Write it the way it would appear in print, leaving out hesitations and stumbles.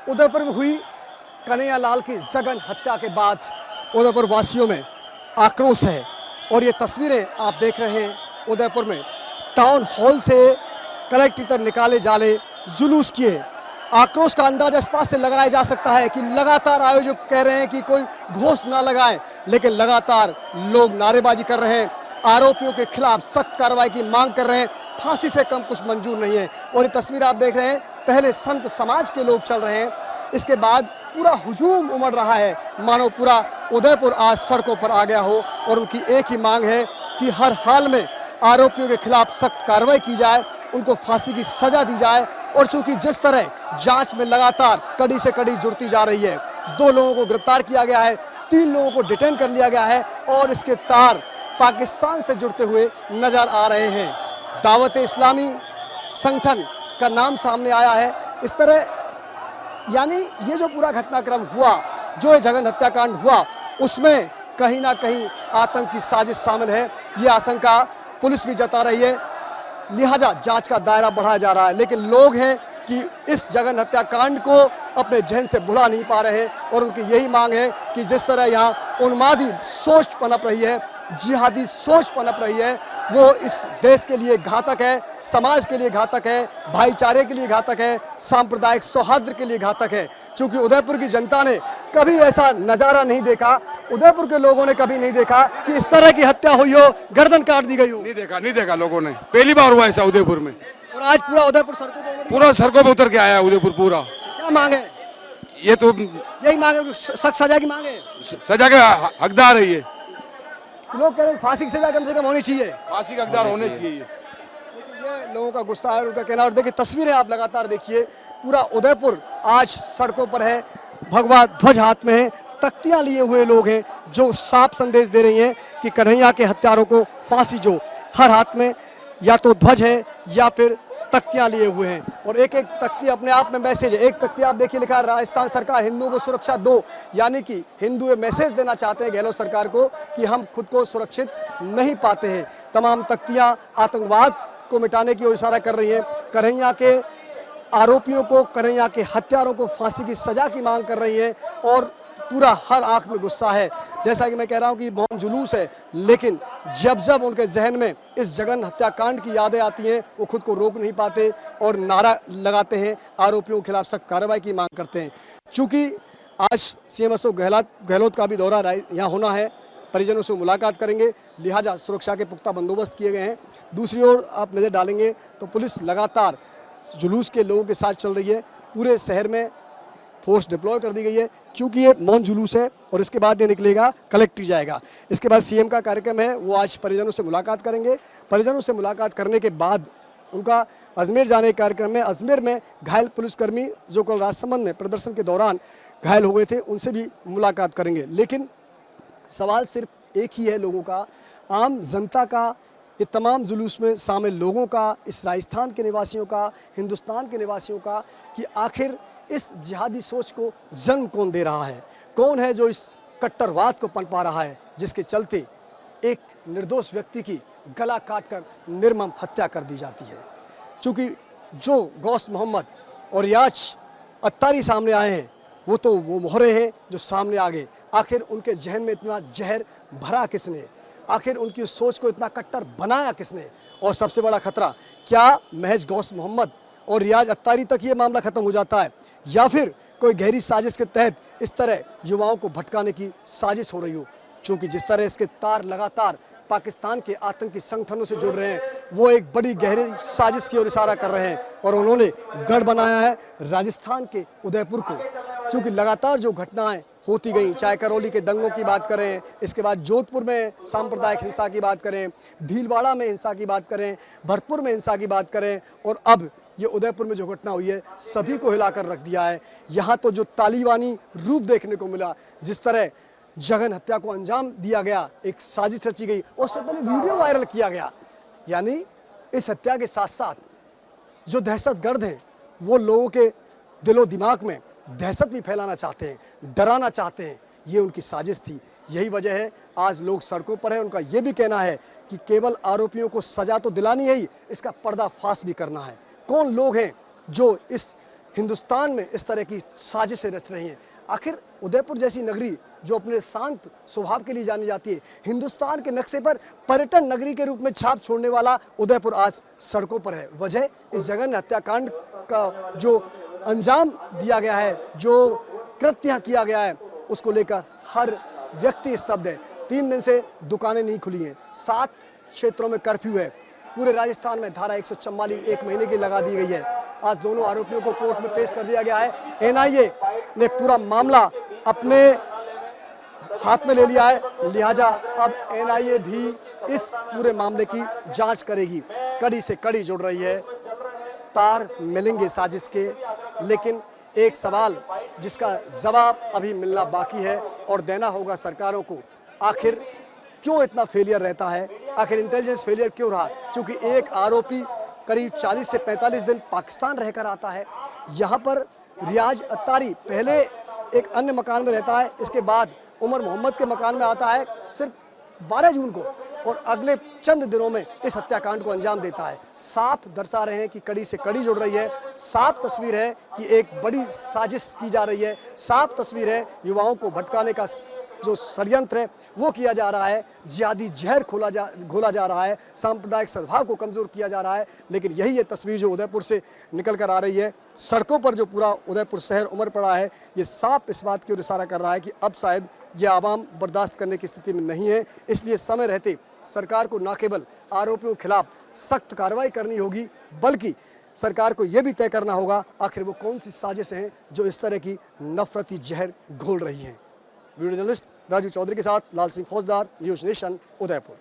उदयपुर में हुई कन्हैयालाल की जघन हत्या के बाद उदयपुर वासियों में आक्रोश है और ये तस्वीरें आप देख रहे हैं उदयपुर में टाउन हॉल से कलेक्ट्रेट तक निकाले जाले जुलूस किए। आक्रोश का अंदाजा इस बात से लगाया जा सकता है कि लगातार आयोजक कह रहे हैं कि कोई घोष ना लगाएं, लेकिन लगातार लोग नारेबाजी कर रहे हैं, आरोपियों के खिलाफ सख्त कार्रवाई की मांग कर रहे हैं। फांसी से कम कुछ मंजूर नहीं है। और ये तस्वीर आप देख रहे हैं, पहले संत समाज के लोग चल रहे हैं, इसके बाद पूरा हुजूम उमड़ रहा है, मानो पूरा उदयपुर आज सड़कों पर आ गया हो। और उनकी एक ही मांग है कि हर हाल में आरोपियों के खिलाफ सख्त कार्रवाई की जाए, उनको फांसी की सजा दी जाए। और चूंकि जिस तरह जांच में लगातार कड़ी से कड़ी जुड़ती जा रही है, 2 लोगों को गिरफ्तार किया गया है, 3 लोगों को डिटेन कर लिया गया है और इसके तार पाकिस्तान से जुड़ते हुए नजर आ रहे हैं। दावत इस्लामी संगठन का नाम सामने आया है। इस तरह यानी ये जो पूरा घटनाक्रम हुआ, जो ये जघन्य हत्याकांड हुआ, उसमें कहीं ना कहीं आतंक की साजिश शामिल है, ये आशंका पुलिस भी जता रही है। लिहाजा जांच का दायरा बढ़ाया जा रहा है, लेकिन लोग हैं कि इस जघन्य हत्याकांड को अपने जहन से भुला नहीं पा रहे हैं और उनकी यही मांग है कि जिस तरह यहाँ उन्मादी सोच पनप रही है, जिहादी सोच पनप रही है, वो इस देश के लिए घातक है, समाज के लिए घातक है, भाईचारे के लिए घातक है, सांप्रदायिक सौहार्द के लिए घातक है। क्योंकि उदयपुर की जनता ने कभी ऐसा नज़ारा नहीं देखा, उदयपुर के लोगों ने कभी नहीं देखा कि इस तरह की हत्या हुई हो, गर्दन काट दी गई हो। नहीं देखा लोगों ने, पहली बार हुआ ऐसा उदयपुर में। और आज पूरा उदयपुर सड़कों पे उतर के आया उदयपुर पूरा। क्या मांग है? ये तो यही मांग है, सख्त सजा की मांग है, सजा के हकदार है ये। लोग कह रहे हैं फांसी की सजा कम से कम होनी चाहिए, फांसी का हकदार होने चाहिए। ये लोगों का गुस्सा है, उनका कहना। और देखिए तस्वीरें आप लगातार देखिए, पूरा उदयपुर आज सड़कों पर है, भगवा ध्वज हाथ में है, तख्तियां लिए हुए लोग हैं जो साफ संदेश दे रही हैं कि कन्हैया के हत्यारों को फांसी। जो हर हाथ में या तो ध्वज है या फिर तख्तियां लिए हुए हैं और एक एक तख्ती अपने आप में मैसेज है। एक तख्ती आप देखिए लिखा है, राजस्थान सरकार हिंदुओं को सुरक्षा दो, यानी कि हिंदू ये मैसेज देना चाहते हैं गहलोत सरकार को कि हम खुद को सुरक्षित नहीं पाते हैं। तमाम तख्तियां आतंकवाद को मिटाने की ओर इशारा कर रही हैं, कन्हैया के आरोपियों को, कन्हैया के हत्यारों को फांसी की सजा की मांग कर रही हैं और पूरा हर आंख में गुस्सा है। जैसा कि मैं कह रहा हूं कि मौन जुलूस है, लेकिन जब जब उनके जहन में इस जघन्य हत्याकांड की यादें आती हैं, वो खुद को रोक नहीं पाते और नारा लगाते हैं, आरोपियों के खिलाफ सख्त कार्रवाई की मांग करते हैं। चूंकि आज सीएम अशोक गहलोत का भी दौरा यहाँ होना है, परिजनों से मुलाकात करेंगे, लिहाजा सुरक्षा के पुख्ता बंदोबस्त किए गए हैं। दूसरी ओर आप नज़र डालेंगे तो पुलिस लगातार जुलूस के लोगों के साथ चल रही है, पूरे शहर में फोर्स डिप्लॉय कर दी गई है, क्योंकि ये मौन जुलूस है और इसके बाद ये निकलेगा कलेक्ट्रेट जाएगा। इसके बाद सीएम का कार्यक्रम है, वो आज परिजनों से मुलाकात करेंगे। परिजनों से मुलाकात करने के बाद उनका अजमेर जाने के कार्यक्रम में, अजमेर में घायल पुलिसकर्मी जो कल राजसमंद में प्रदर्शन के दौरान घायल हो गए थे, उनसे भी मुलाकात करेंगे। लेकिन सवाल सिर्फ एक ही है लोगों का, आम जनता का, ये तमाम जुलूस में शामिल लोगों का, इस राजस्थान के निवासियों का, हिंदुस्तान के निवासियों का, कि आखिर इस जिहादी सोच को जन्म कौन दे रहा है, कौन है जो इस कट्टरवाद को पनपा रहा है, जिसके चलते एक निर्दोष व्यक्ति की गला काटकर निर्मम हत्या कर दी जाती है। क्योंकि जो गौस मोहम्मद और रियाज अत्तारी सामने आए हैं, वो तो वो मोहरे हैं जो सामने आ गए। आखिर उनके जहन में इतना जहर भरा किसने, आखिर उनकी उस सोच को इतना कट्टर बनाया किसने? और सबसे बड़ा खतरा, क्या महज गौस मोहम्मद और रियाज अत्तारी तक ये मामला खत्म हो जाता है, या फिर कोई गहरी साजिश के तहत इस तरह युवाओं को भटकाने की साजिश हो रही हो? क्योंकि जिस तरह इसके तार लगातार पाकिस्तान के आतंकी संगठनों से जुड़ रहे हैं, वो एक बड़ी गहरी साजिश की ओर इशारा कर रहे हैं और उन्होंने गढ़ बनाया है राजस्थान के उदयपुर को। क्योंकि लगातार जो घटनाएं होती गई, चाहे करौली के दंगों की बात करें, इसके बाद जोधपुर में सांप्रदायिक हिंसा की बात करें, भीलवाड़ा में हिंसा की बात करें, भरतपुर में हिंसा की बात करें, और अब ये उदयपुर में जो घटना हुई है, सभी को हिलाकर रख दिया है। यहाँ तो जो तालिबानी रूप देखने को मिला, जिस तरह जघन्य हत्या को अंजाम दिया गया, एक साजिश रची गई, उससे पहले वीडियो वायरल किया गया। यानी इस हत्या के साथ साथ जो दहशतगर्द हैं, वो लोगों के दिलो दिमाग में दहशत भी फैलाना चाहते हैं, डराना चाहते हैं। ये उनकी साजिश थी। यही वजह है आज लोग सड़कों पर हैं। उनका ये भी कहना है कि केवल आरोपियों को सजा तो दिलानी है ही, इसका पर्दाफाश भी करना है। कौन लोग हैं जो इस हिंदुस्तान में इस तरह की साजिशें रच रही हैं। आखिर उदयपुर जैसी नगरी जो अपने शांत स्वभाव के लिए जानी जाती है, हिंदुस्तान के नक्शे पर पर्यटन नगरी के रूप में छाप छोड़ने वाला उदयपुर आज सड़कों पर है। वजह इस जघन्य हत्याकांड का जो अंजाम दिया गया है, जो कृत्य किया गया है, उसको लेकर हर व्यक्ति स्तब्ध है। 3 दिन से दुकानें नहीं खुली हैं, 7 क्षेत्रों में कर्फ्यू है, पूरे राजस्थान में धारा 144 1 महीने की लगा दी गई है। आज दोनों आरोपियों को कोर्ट में पेश कर दिया गया है। एनआईए ने पूरा मामला अपने हाथ में ले लिया है, लिहाजा अब एनआईए भी इस पूरे मामले की जांच करेगी। कड़ी से कड़ी जुड़ रही है, तार मिलेंगे साजिश के, लेकिन एक सवाल जिसका जवाब अभी मिलना बाकी है और देना होगा सरकारों को, आखिर क्यों इतना फेलियर रहता है, आखिर इंटेलिजेंस फेलियर क्यों रहा? क्योंकि एक आरोपी करीब 40 से 45 दिन पाकिस्तान रहकर आता है। यहाँ पर रियाज अत्तारी पहले एक अन्य मकान में रहता है, इसके बाद उमर मोहम्मद के मकान में आता है सिर्फ 12 जून को, और अगले चंद दिनों में इस हत्याकांड को अंजाम देता है। साफ दर्शा रहे हैं कि कड़ी से कड़ी जुड़ रही है। साफ तस्वीर है कि एक बड़ी साजिश की जा रही है। साफ तस्वीर है युवाओं को भटकाने का जो षड्यंत्र है वो किया जा रहा है। जिहादी जहर घोला जा रहा है, सांप्रदायिक सद्भाव को कमजोर किया जा रहा है। लेकिन यही ये तस्वीर जो उदयपुर से निकल कर आ रही है, सड़कों पर जो पूरा उदयपुर शहर उमड़ पड़ा है, ये साफ इस बात की ओर इशारा कर रहा है कि अब शायद ये आवाम बर्दाश्त करने की स्थिति में नहीं है। इसलिए समय रहते सरकार को न केवल आरोपियों के खिलाफ सख्त कार्रवाई करनी होगी, बल्कि सरकार को यह भी तय करना होगा आखिर वो कौन सी साजिशें हैं जो इस तरह की नफरती जहर घोल रही हैं। वीडियो जर्नलिस्ट राजू चौधरी के साथ लाल सिंह फौजदार, न्यूज़ नेशन, उदयपुर।